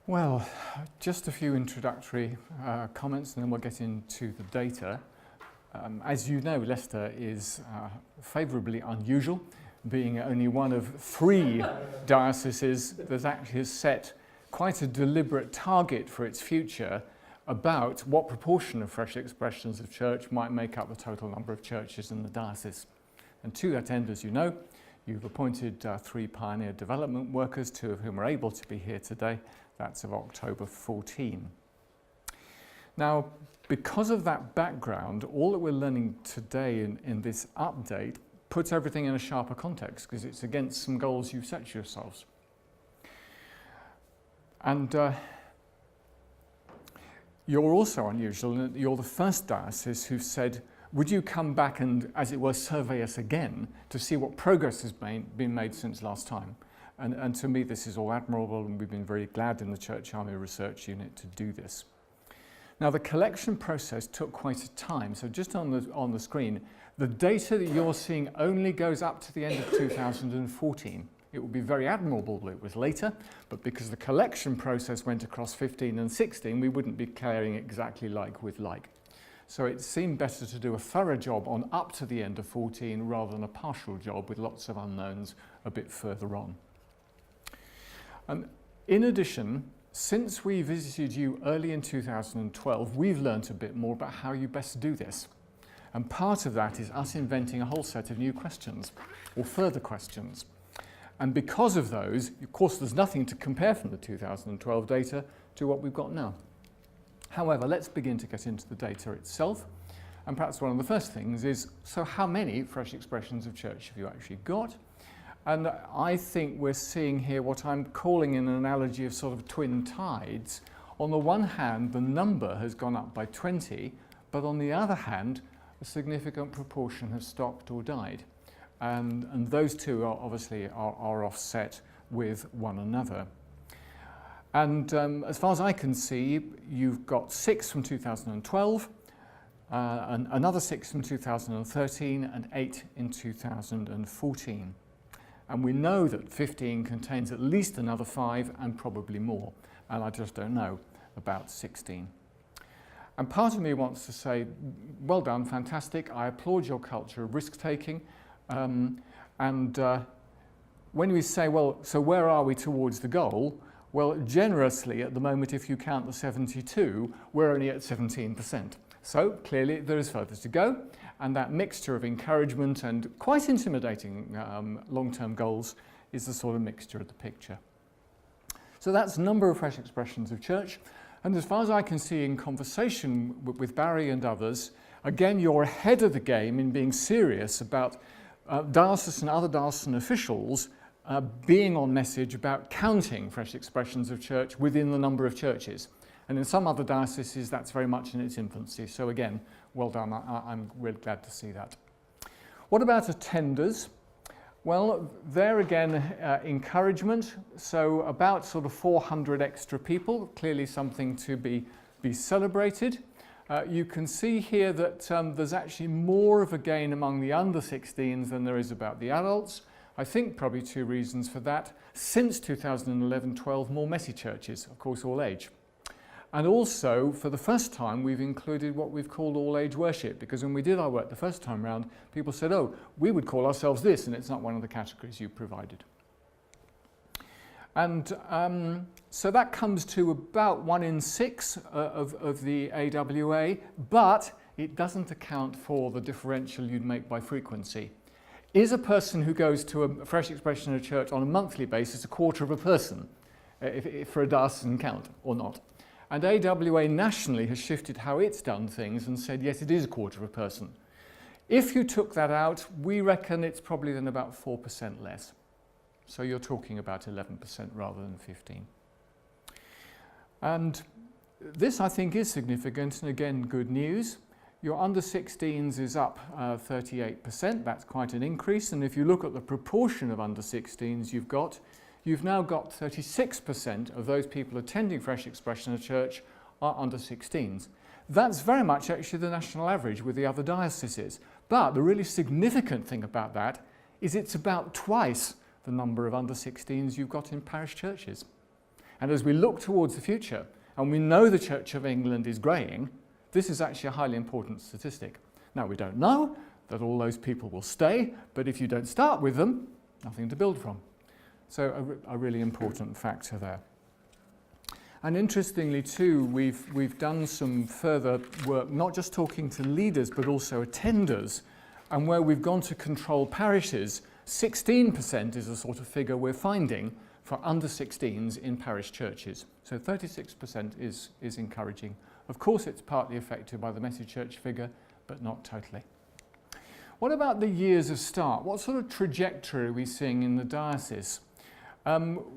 Well, just a few introductory comments and then we'll get into the data. As you know, Leicester is favourably unusual, being only one of 3 dioceses that actually has set quite a deliberate target for its future about what proportion of fresh expressions of church might make up the total number of churches in the diocese. And to that end, as you know, you've appointed 3 pioneer development workers, 2 of whom are able to be here today. That's of October 14. Now, because of that background, all that we're learning today in this update puts everything in a sharper context because it's against some goals you've set yourselves. And you're also unusual in that you're the first diocese who said, would you come back and, as it were, survey us again to see what progress has been made since last time? And to me, this is all admirable, and we've been very glad in the Church Army Research Unit to do this. Now, the collection process took quite a time. So just on the screen, the data that you're seeing only goes up to the end of 2014. It would be very admirable that it was later, but because the collection process went across 15 and 16, we wouldn't be comparing exactly like with like. So it seemed better to do a thorough job on up to the end of 14 rather than a partial job with lots of unknowns a bit further on. In addition, since we visited you early in 2012, we've learnt a bit more about how you best do this. And part of that is us inventing a whole set of new questions, or further questions. And because of those, of course, there's nothing to compare from the 2012 data to what we've got now. However, let's begin to get into the data itself. And perhaps one of the first things is, so how many fresh expressions of church have you actually got? And I think we're seeing here what I'm calling an analogy of sort of twin tides. On the one hand, the number has gone up by 20, but on the other hand, a significant proportion has stopped or died. And those two are obviously are offset with one another. And as far as I can see, you've got 6 from 2012, another 6 from 2013, and 8 in 2014. And we know that 15 contains at least another 5 and probably more. And I just don't know about 16. And part of me wants to say, well done, fantastic. I applaud your culture of risk-taking. When we say, well, so where are we towards the goal? Well, generously, at the moment, if you count the 72, we're only at 17%. So clearly, there is further to go. And that mixture of encouragement and quite intimidating long-term goals is the sort of mixture of the picture. So that's a number of fresh expressions of church. And as far as I can see in conversation with Barry and others, again, you're ahead of the game in being serious about diocesan and other diocesan officials being on message about counting fresh expressions of church within the number of churches. And in some other dioceses, that's very much in its infancy. So again, well done. I'm really glad to see that. What about attenders? Well, there again, encouragement. So about sort of 400 extra people, clearly something to be celebrated. You can see here that there's actually more of a gain among the under 16s than there is about the adults. I think probably 2 reasons for that. Since 2011-12, more messy churches, of course, all age. And also, for the first time, we've included what we've called all-age worship, because when we did our work the first time round, people said, oh, we would call ourselves this, and it's not one of the categories you provided. And so that comes to about 1 in 6 of the AWA, but it doesn't account for the differential you'd make by frequency. Is a person who goes to a fresh expression of church on a monthly basis a quarter of a person, if for a diocesan count, or not? And AWA nationally has shifted how it's done things and said, yes, it is a quarter of a person. If you took that out, we reckon it's probably then about 4% less. So you're talking about 11% rather than 15. And this, I think, is significant, and again, good news. Your under 16s is up 38%. That's quite an increase. And if you look at the proportion of under 16s you've now got 36% of those people attending Fresh Expression of Church are under 16s. That's very much actually the national average with the other dioceses. But the really significant thing about that is it's about twice the number of under 16s you've got in parish churches. And as we look towards the future, and we know the Church of England is greying, this is actually a highly important statistic. Now, we don't know that all those people will stay, but if you don't start with them, nothing to build from. So a really important factor there. And interestingly too, we've done some further work, not just talking to leaders, but also attenders. And where we've gone to controlled parishes, 16% is a sort of figure we're finding for under 16s in parish churches. So 36% is encouraging. Of course, it's partly affected by the messy church figure, but not totally. What about the years of start? What sort of trajectory are we seeing in the diocese?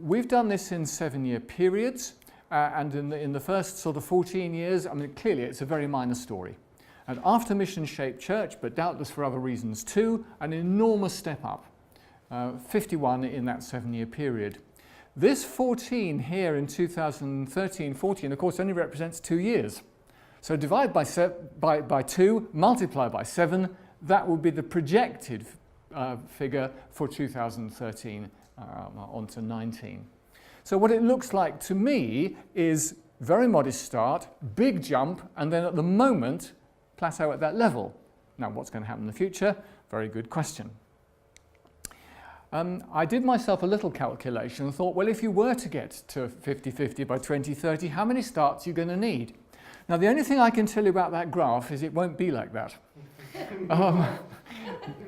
We've done this in 7-year periods, and in the first sort of 14 years, I mean, clearly it's a very minor story. And after mission-shaped church, but doubtless for other reasons too, an enormous step up, 51 in that 7-year period. This 14 here in 2013-14, of course, only represents 2 years. So divide by 2, multiply by 7, that will be the projected figure for 2013 on to 19. So what it looks like to me is very modest start, big jump, and then at the moment, plateau at that level. Now, what's going to happen in the future? Very good question. I did myself a little calculation and thought, well, if you were to get to 50-50 by 2030, how many starts are you going to need? Now, the only thing I can tell you about that graph is it won't be like that.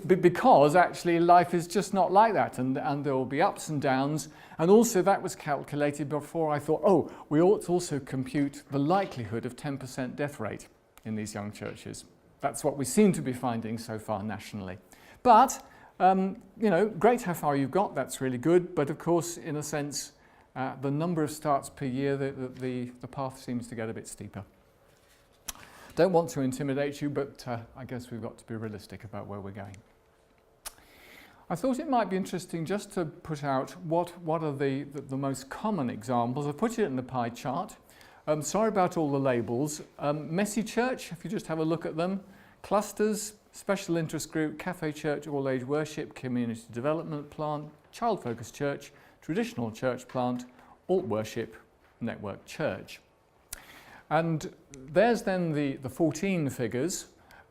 Because actually life is just not like that, and there will be ups and downs. And also that was calculated before I thought, oh, we ought to also compute the likelihood of 10% death rate in these young churches. That's what we seem to be finding so far nationally. But you know, great how far you've got, that's really good, but of course, in a sense, the number of starts per year, the path seems to get a bit steeper. Don't want to intimidate you, but I guess we've got to be realistic about where we're going. I thought it might be interesting just to put out what are the most common examples. I've put it in the pie chart. Sorry about all the labels. Messy church, if you just have a look at them. Clusters, special interest group, cafe church, all age worship, community development plant, child focused church, traditional church plant, alt worship, network church. And there's then the 14 figures,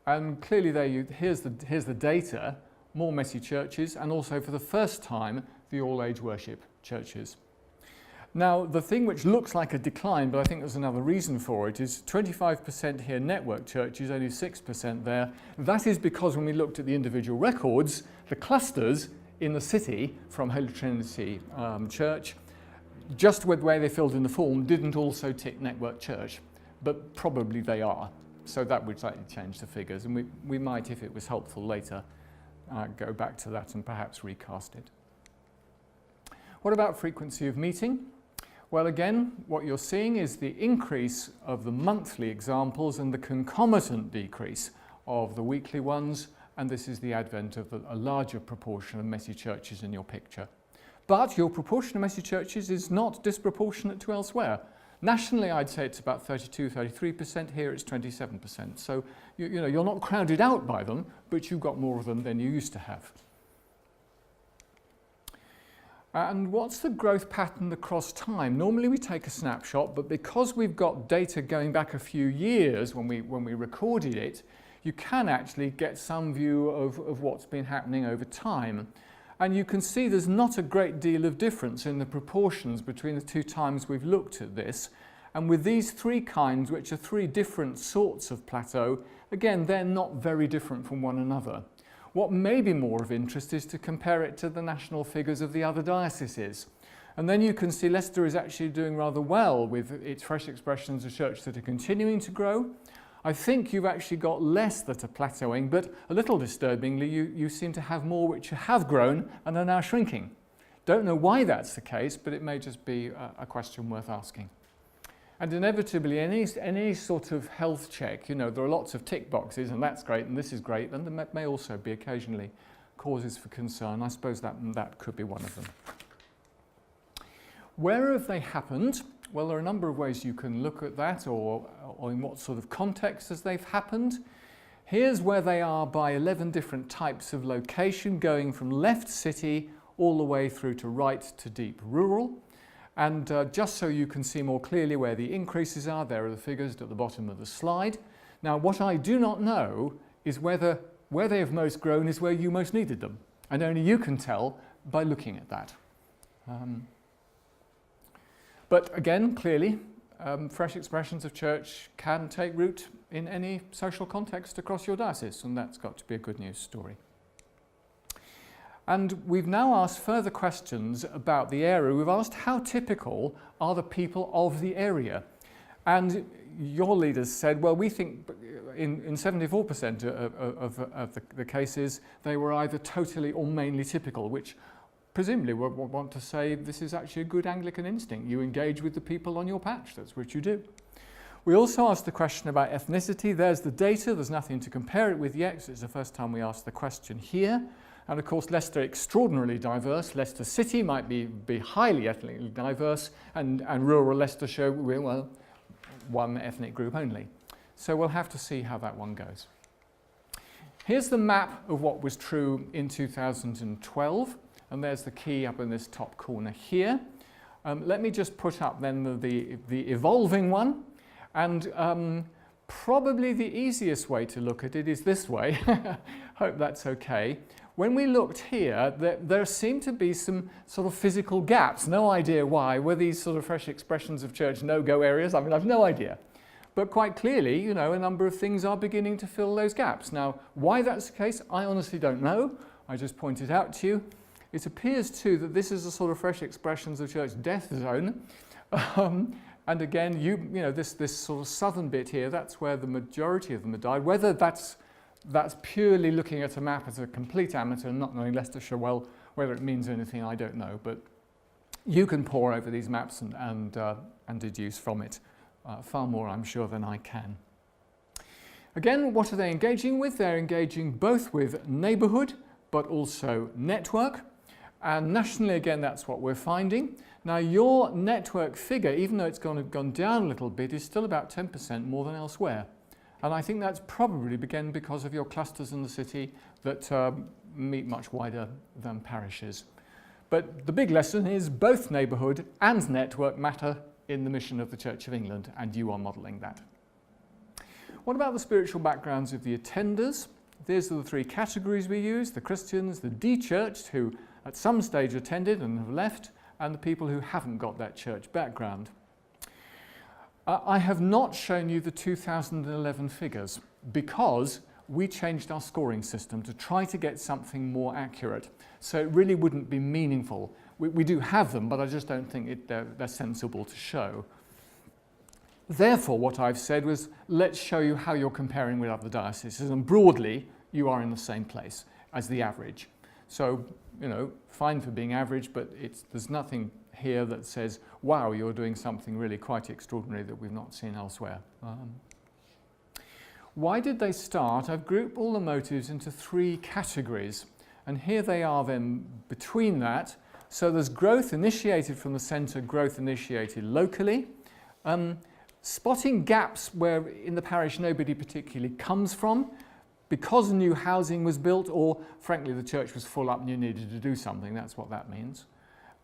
and clearly there here's the data, more messy churches, and also for the first time the all age worship churches. Now, the thing which looks like a decline, but I think there's another reason for it, is 25% here network churches, only 6% there. That is because when we looked at the individual records, the clusters in the city from Holy Trinity Church, just with the way they filled in the form, didn't also tick network church, but probably they are. So that would slightly change the figures, and we might, if it was helpful later, go back to that and perhaps recast it. What about frequency of meeting? Well, again, what you're seeing is the increase of the monthly examples and the concomitant decrease of the weekly ones, and this is the advent of a larger proportion of messy churches in your picture. But your proportion of messy churches is not disproportionate to elsewhere. Nationally, I'd say it's about 32-33%. Here it's 27%. So you know, you're not crowded out by them, but you've got more of them than you used to have. And what's the growth pattern across time? Normally we take a snapshot, but because we've got data going back a few years when we recorded it, you can actually get some view of what's been happening over time. And you can see there's not a great deal of difference in the proportions between the two times we've looked at this. And with these three kinds, which are three different sorts of plateau, again, they're not very different from one another. What may be more of interest is to compare it to the national figures of the other dioceses. And then you can see Leicester is actually doing rather well with its fresh expressions of church that are continuing to grow. I think you've actually got less that are plateauing, but a little disturbingly, you seem to have more which have grown and are now shrinking. Don't know why that's the case, but it may just be a question worth asking. And inevitably, any sort of health check, you know, there are lots of tick boxes, and that's great, and this is great, and there may also be occasionally causes for concern. I suppose that could be one of them. Where have they happened? Well, there are a number of ways you can look at that, or in what sort of context as they've happened. Here's where they are by 11 different types of location, going from left city all the way through to right to deep rural. And just so you can see more clearly where the increases are, there are the figures at the bottom of the slide. Now, what I do not know is whether where they have most grown is where you most needed them. And only you can tell by looking at that. But again, clearly, fresh expressions of church can take root in any social context across your diocese, and that's got to be a good news story. And we've now asked further questions about the area. We've asked how typical are the people of the area? And your leaders said, well, we think in 74% of the cases, they were either totally or mainly typical, which presumably we want to say this is actually a good Anglican instinct. You engage with the people on your patch, that's what you do. We also asked the question about ethnicity. There's the data, there's nothing to compare it with yet, so it's the first time we asked the question here. And of course, Leicester extraordinarily diverse. Leicester City might be highly ethnically diverse, and rural Leicestershire, well, one ethnic group only. So we'll have to see how that one goes. Here's the map of what was true in 2012, and there's the key up in this top corner here. Let me just put up then the evolving one, and probably the easiest way to look at it is this way. Hope that's okay. When we looked here, there seemed to be some sort of physical gaps. No idea why. Were these sort of fresh expressions of church no-go areas? I mean, I've no idea. But quite clearly, you know, a number of things are beginning to fill those gaps. Now, why that's the case, I honestly don't know. I just pointed out to you. It appears too that this is a sort of fresh expressions of church death zone. And again, you know, this sort of southern bit here, that's where the majority of them have died. Whether that's purely looking at a map as a complete amateur and not knowing Leicestershire well, whether it means anything, I don't know. But you can pore over these maps and deduce from it far more, I'm sure, than I can. Again, what are they engaging with? They're engaging both with neighbourhood, but also network. And nationally, again, that's what we're finding. Now, your network figure, even though it's gone down a little bit, is still about 10% more than elsewhere. And I think that's probably, again, because of your clusters in the city that meet much wider than parishes. But the big lesson is both neighbourhood and network matter in the mission of the Church of England, and you are modelling that. What about the spiritual backgrounds of the attenders? These are the three categories we use: the Christians, the de-churched, who at some stage attended and have left, and the people who haven't got that church background. I have not shown you the 2011 figures because we changed our scoring system to try to get something more accurate. So it really wouldn't be meaningful. We do have them, but I just don't think they're sensible to show. Therefore, what I've said was, let's show you how you're comparing with other dioceses, and broadly, you are in the same place as the average. So, you know, fine for being average, but there's nothing here that says, wow, you're doing something really quite extraordinary that we've not seen elsewhere. Why did they start? I've grouped all the motives into three categories, and here they are then between that. So there's growth initiated from the centre, growth initiated locally. Spotting gaps where in the parish nobody particularly comes from, because new housing was built, or frankly the church was full up and you needed to do something. That's what that means.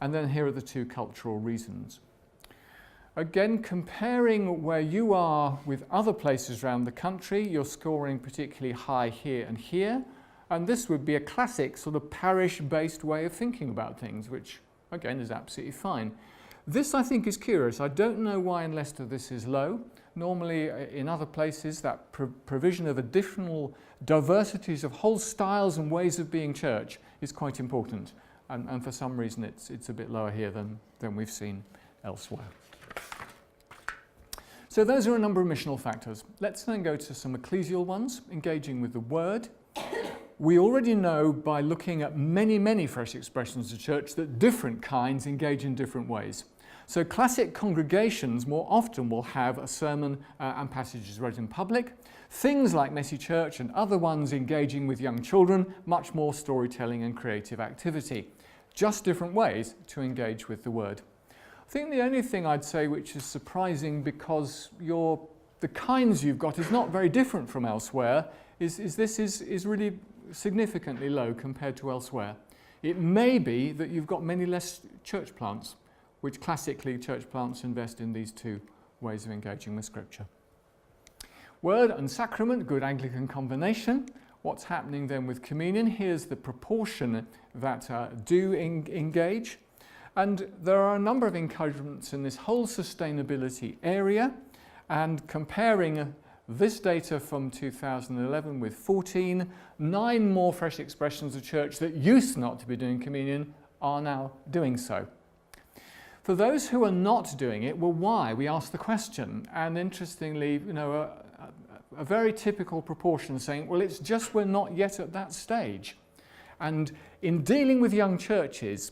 And then here are the two cultural reasons. Again, comparing where you are with other places around the country, you're scoring particularly high here and here. And this would be a classic sort of parish-based way of thinking about things, which again is absolutely fine. This, I think, is curious. I don't know why in Leicester this is low. Normally in other places that provision of additional diversities of whole styles and ways of being church is quite important. And for some reason it's a bit lower here than we've seen elsewhere. So those are a number of missional factors. Let's then go to some ecclesial ones, engaging with the word. We already know by looking at many fresh expressions of church that different kinds engage in different ways. So classic congregations more often will have a sermon and passages read in public. Things like Messy Church and other ones engaging with young children, much more storytelling and creative activity. Just different ways to engage with the word. I think the only thing I'd say which is surprising, because the kinds you've got is not very different from elsewhere, is this is really significantly low compared to elsewhere. It may be that you've got many less church plants, which classically church plants invest in these two ways of engaging with Scripture. Word and sacrament, good Anglican combination. What's happening then with communion? Here's the proportion that do engage. And there are a number of encouragements in this whole sustainability area, and comparing this data from 2011 with 14, 9 more fresh expressions of church that used not to be doing communion are now doing so. For those who are not doing it, well, why? We ask the question. And interestingly, a very typical proportion saying, well, it's just we're not yet at that stage. And in dealing with young churches,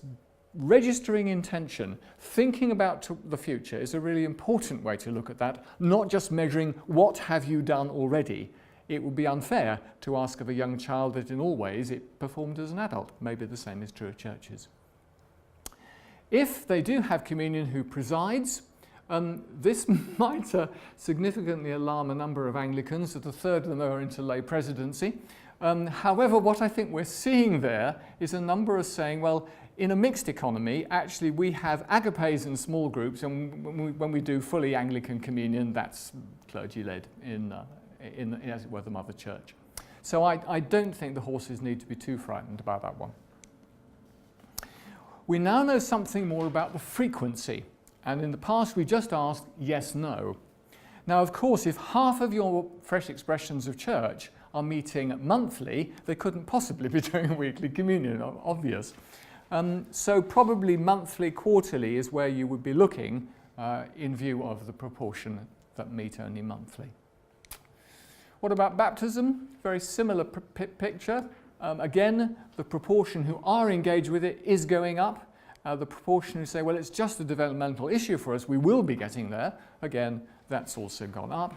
registering intention, thinking about the future is a really important way to look at that, not just measuring what have you done already. It would be unfair to ask of a young child that in all ways it performed as an adult. Maybe the same is true of churches. If they do have communion who presides, this might significantly alarm a number of Anglicans, that a third of them are into lay presidency. However, what I think we're seeing there is a number of saying, well, in a mixed economy, actually we have agapes in small groups, and when we do fully Anglican communion, that's clergy-led in as it were, the Mother Church. So I don't think the horses need to be too frightened about that one. We now know something more about the frequency, and in the past we just asked yes, no. Now, of course, if half of your fresh expressions of church are meeting monthly, they couldn't possibly be doing weekly communion, obvious. So probably monthly, quarterly is where you would be looking in view of the proportion that meet only monthly. What about baptism? Very similar picture. Again, the proportion who are engaged with it is going up. The proportion who say, well, it's just a developmental issue for us, we will be getting there. Again, that's also gone up.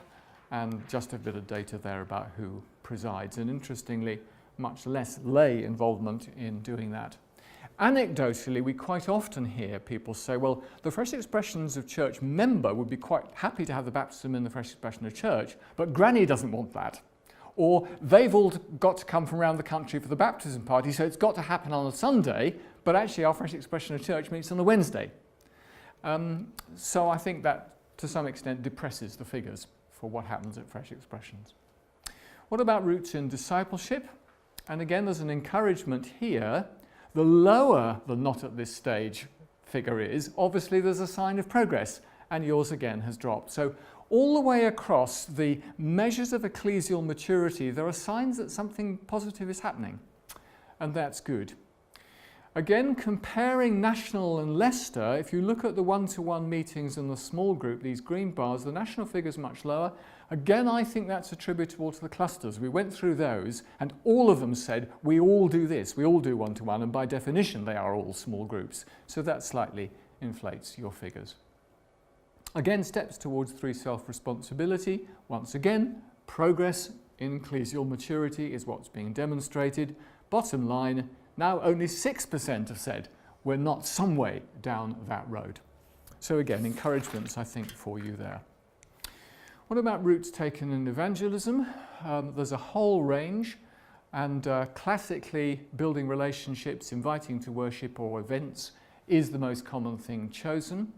And just a bit of data there about who presides. And interestingly, much less lay involvement in doing that. Anecdotally, we quite often hear people say, well, the fresh expressions of church member would be quite happy to have the baptism in the fresh expression of church, but granny doesn't want that. Or they've all got to come from around the country for the baptism party, so it's got to happen on a Sunday, but actually our fresh expression of church meets on a Wednesday. So I think that to some extent depresses the figures for what happens at fresh expressions. What about roots in discipleship? And again, there's an encouragement here. The lower the not at this stage figure is, obviously there's a sign of progress, and yours again has dropped. So all the way across the measures of ecclesial maturity, there are signs that something positive is happening, and that's good. Again, comparing National and Leicester, if you look at the one-to-one meetings in the small group, these green bars, the national figure is much lower. Again, I think that's attributable to the clusters. We went through those, and all of them said, we all do this, we all do one-to-one, and by definition, they are all small groups. So that slightly inflates your figures. Again, steps towards 3 self-responsibility. Once again, progress in ecclesial maturity is what's being demonstrated. Bottom line, now only 6% have said we're not some way down that road. So again, encouragements, I think, for you there. What about routes taken in evangelism? There's a whole range, and classically building relationships, inviting to worship or events is the most common thing chosen.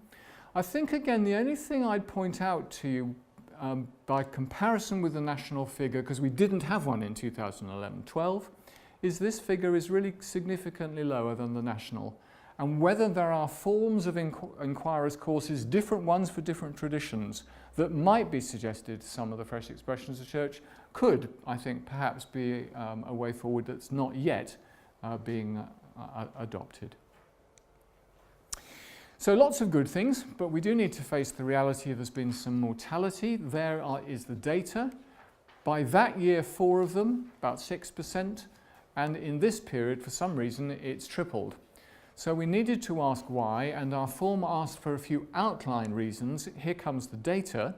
I think, again, the only thing I'd point out to you by comparison with the national figure, because we didn't have one in 2011-12, is this figure is really significantly lower than the national. And whether there are forms of inquirers' courses, different ones for different traditions, that might be suggested to some of the fresh expressions of church could, I think, perhaps be a way forward that's not yet being adopted. So lots of good things, but we do need to face the reality there's been some mortality. There is the data. By that year, 4 of them, about 6%, and in this period, for some reason, it's tripled. So we needed to ask why, and our form asked for a few outline reasons. Here comes the data.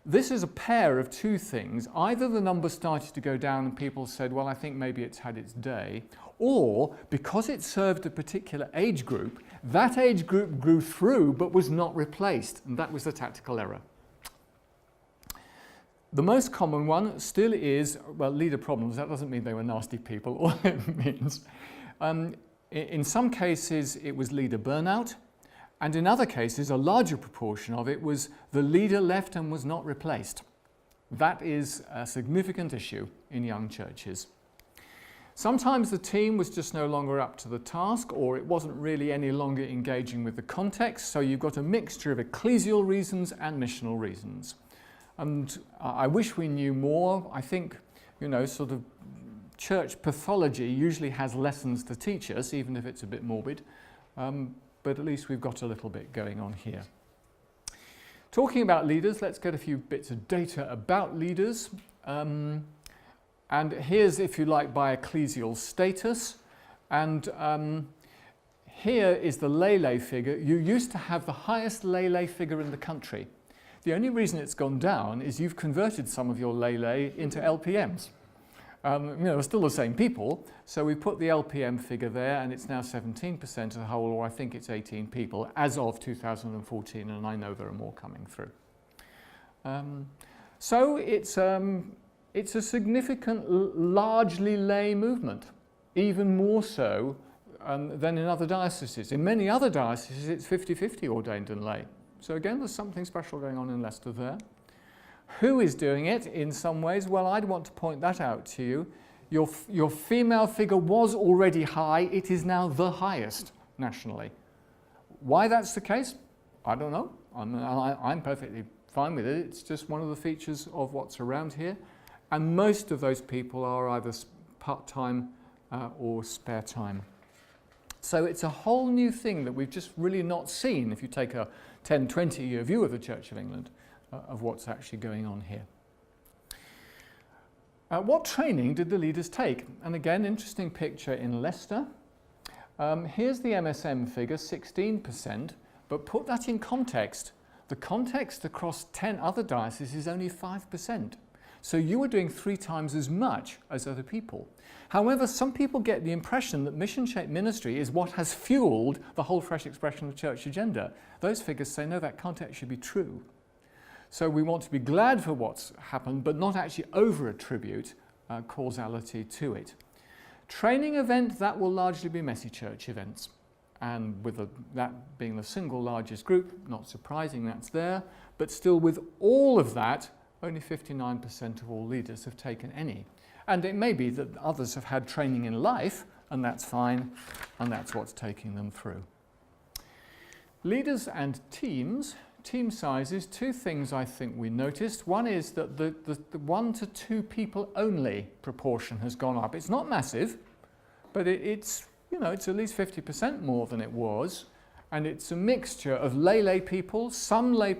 This is a pair of 2 things. Either the number started to go down and people said, well, I think maybe it's had its day, or because it served a particular age group, that age group grew through but was not replaced, and that was the tactical error. The most common one still is, well, leader problems. That doesn't mean they were nasty people. All it means, in some cases, it was leader burnout. And in other cases, a larger proportion of it was the leader left and was not replaced. That is a significant issue in young churches. Sometimes the team was just no longer up to the task, or it wasn't really any longer engaging with the context, so you've got a mixture of ecclesial reasons and missional reasons. And I wish we knew more. I think, sort of church pathology usually has lessons to teach us, even if it's a bit morbid, but at least we've got a little bit going on here. Talking about leaders, let's get a few bits of data about leaders. And here's, if you like, by ecclesial status. And here is the lay figure. You used to have the highest lay figure in the country. The only reason it's gone down is you've converted some of your lay into LPMs. They're still the same people, so we put the LPM figure there, and it's now 17% of the whole, or I think it's 18 people, as of 2014, and I know there are more coming through. So it's a significant, largely lay movement, even more so than in other dioceses. In many other dioceses, it's 50-50 ordained and lay. So again, there's something special going on in Leicester there. Who is doing it in some ways? Well, I'd want to point that out to you. Your female figure was already high. It is now the highest nationally. Why that's the case? I don't know. I'm perfectly fine with it. It's just one of the features of what's around here. And most of those people are either part-time or spare time. So it's a whole new thing that we've just really not seen if you take a 10, 20-year view of the Church of England, of what's actually going on here. What training did the leaders take? And again, interesting picture in Leicester. Here's the MSM figure, 16%, but put that in context. The context across 10 other dioceses is only 5%. So you were doing 3 times as much as other people. However, some people get the impression that mission-shaped ministry is what has fueled the whole fresh expression of church agenda. Those figures say, no, that can't actually be true. So we want to be glad for what's happened, but not actually over-attribute causality to it. Training event, that will largely be messy church events. And with that being the single largest group, not surprising that's there, but still with all of that, only 59% of all leaders have taken any. And it may be that others have had training in life, and that's fine, and that's what's taking them through. Leaders and teams. Team sizes, 2 things I think we noticed. One is that the 1 to 2 people only proportion has gone up. It's not massive, but it's at least 50% more than it was. And it's a mixture of lay people, some lay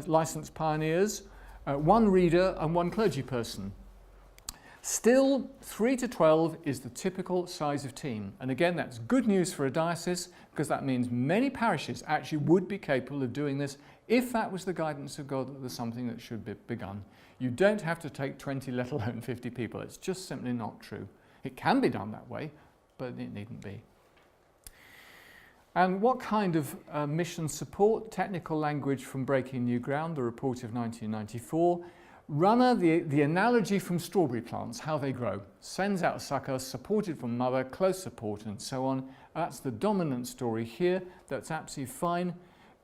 licensed pioneers, 1 reader and 1 clergy person. Still, 3 to 12 is the typical size of team. And again, that's good news for a diocese, because that means many parishes actually would be capable of doing this if that was the guidance of God, that there's something that should be begun. You don't have to take 20, let alone 50 people. It's just simply not true. It can be done that way, but it needn't be. And what kind of mission support? Technical language from Breaking New Ground, the report of 1994. Runner, the analogy from strawberry plants, how they grow. Sends out sucker, supported from mother, close support and so on. That's the dominant story here. That's absolutely fine.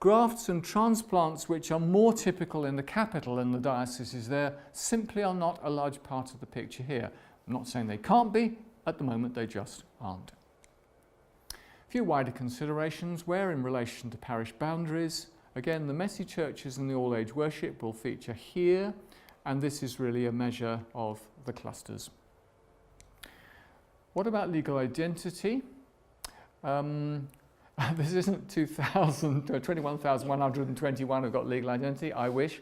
Grafts and transplants, which are more typical in the capital and the dioceses there, simply are not a large part of the picture here. I'm not saying they can't be. At the moment, they just aren't. A few wider considerations. Where in relation to parish boundaries? Again, the messy churches and the all-age worship will feature here. And this is really a measure of the clusters. What about legal identity? This isn't 21,121 have got legal identity, I wish.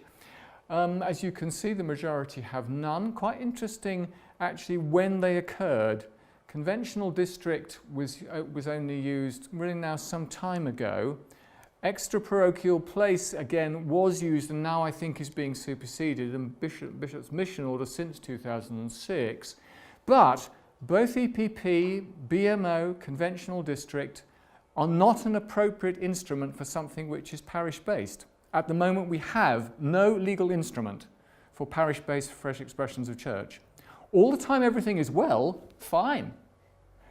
As you can see, the majority have none. Quite interesting, actually, when they occurred. Conventional district was only used really now some time ago. Extra-parochial place, again, was used and now I think is being superseded, and Bishop's Mission Order since 2006. But both EPP, BMO, conventional district are not an appropriate instrument for something which is parish-based. At the moment, we have no legal instrument for parish-based fresh expressions of church. All the time everything is well, fine.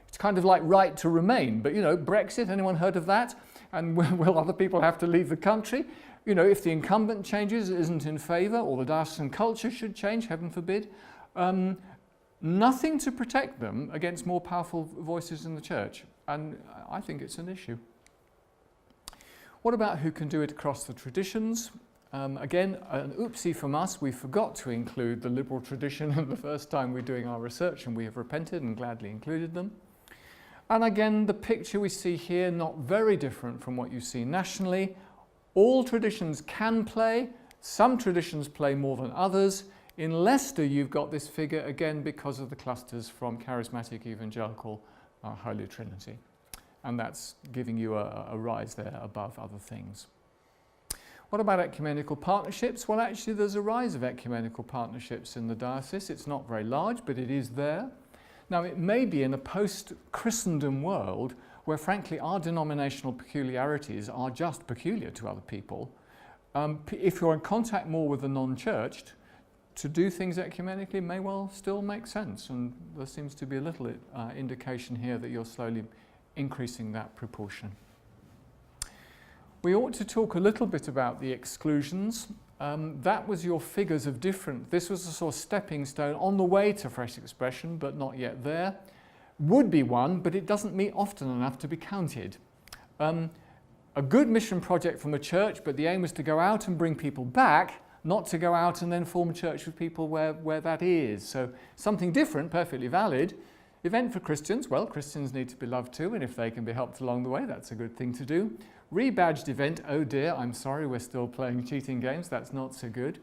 It's kind of like right to remain, but Brexit, anyone heard of that? And will other people have to leave the country? You know, if the incumbent changes, isn't in favour, or the diocesan culture should change, heaven forbid, nothing to protect them against more powerful voices in the church. And I think it's an issue. What about who can do it across the traditions? Again, an oopsie from us, we forgot to include the liberal tradition the first time we're doing our research, and we have repented and gladly included them. And again, the picture we see here, not very different from what you see nationally. All traditions can play, some traditions play more than others. In Leicester, you've got this figure again because of the clusters from charismatic, evangelical, Holy Trinity. And that's giving you a rise there above other things. What about ecumenical partnerships? Well, actually, there's a rise of ecumenical partnerships in the diocese. It's not very large, but it is there. Now, it may be in a post-Christendom world where, frankly, our denominational peculiarities are just peculiar to other people. If you're in contact more with the non-churched, to do things ecumenically may well still make sense. And there seems to be a little indication here that you're slowly increasing that proportion. We ought to talk a little bit about the exclusions. That was your figures of different. This was a sort of stepping stone on the way to fresh expression, but not yet there. Would be one, but it doesn't meet often enough to be counted. A good mission project from a church, but the aim was to go out and bring people back, not to go out and then form a church with people where that is. So something different, perfectly valid. Event for Christians, well, Christians need to be loved too, and if they can be helped along the way, that's a good thing to do. Rebadged event, oh dear, I'm sorry, we're still playing cheating games, that's not so good.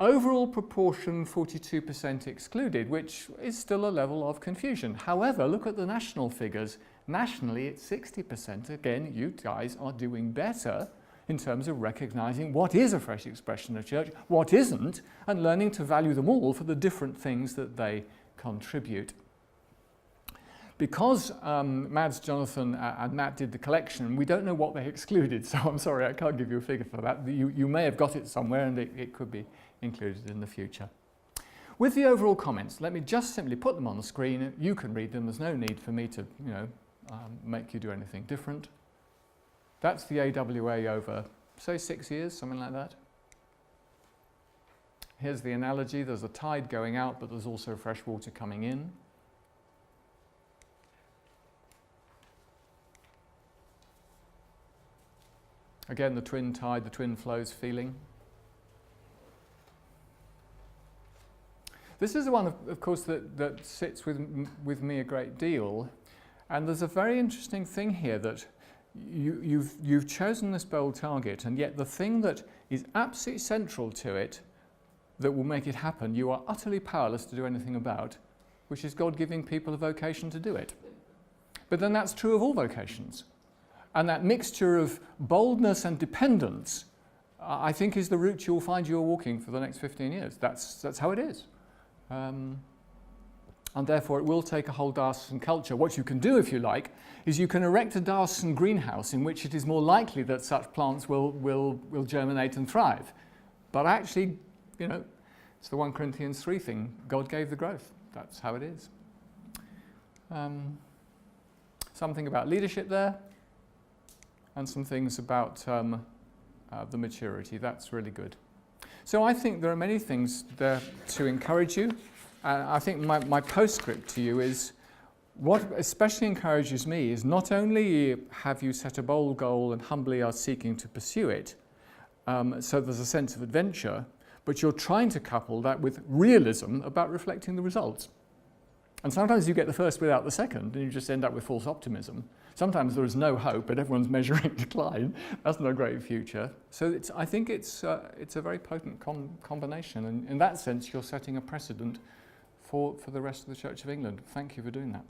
Overall proportion 42% excluded, which is still a level of confusion. However, look at the national figures. Nationally, it's 60%. Again, you guys are doing better in terms of recognising what is a fresh expression of church, what isn't, and learning to value them all for the different things that they contribute. Because Mads, Jonathan and Matt did the collection, we don't know what they excluded, so I'm sorry, I can't give you a figure for that. You may have got it somewhere, and it could be included in the future. With the overall comments, let me just simply put them on the screen. You can read them. There's no need for me to, make you do anything different. That's the AWA over, say, 6 years, something like that. Here's the analogy. There's a tide going out, but there's also fresh water coming in. Again, the twin tide, the twin flows feeling. This is the one, of course, that sits with me a great deal. And there's a very interesting thing here that you've chosen this bold target, and yet the thing that is absolutely central to it that will make it happen, you are utterly powerless to do anything about, which is God giving people a vocation to do it. But then that's true of all vocations. And that mixture of boldness and dependence, I think, is the route you'll find you're walking for the next 15 years. That's how it is. And therefore, it will take a whole diocesan culture. What you can do, if you like, is you can erect a diocesan greenhouse in which it is more likely that such plants will germinate and thrive. But actually, it's the 1 Corinthians 3 thing. God gave the growth. That's how it is. Something about leadership there. And some things about the maturity. That's really good. So I think there are many things there to encourage you. I think my postscript to you is, what especially encourages me is not only have you set a bold goal and humbly are seeking to pursue it, so there's a sense of adventure, but you're trying to couple that with realism about reflecting the results. And sometimes you get the first without the second, and you just end up with false optimism. Sometimes there is no hope, but everyone's measuring decline. That's not a great future. So I think it's a very potent combination. And in that sense, you're setting a precedent for the rest of the Church of England. Thank you for doing that.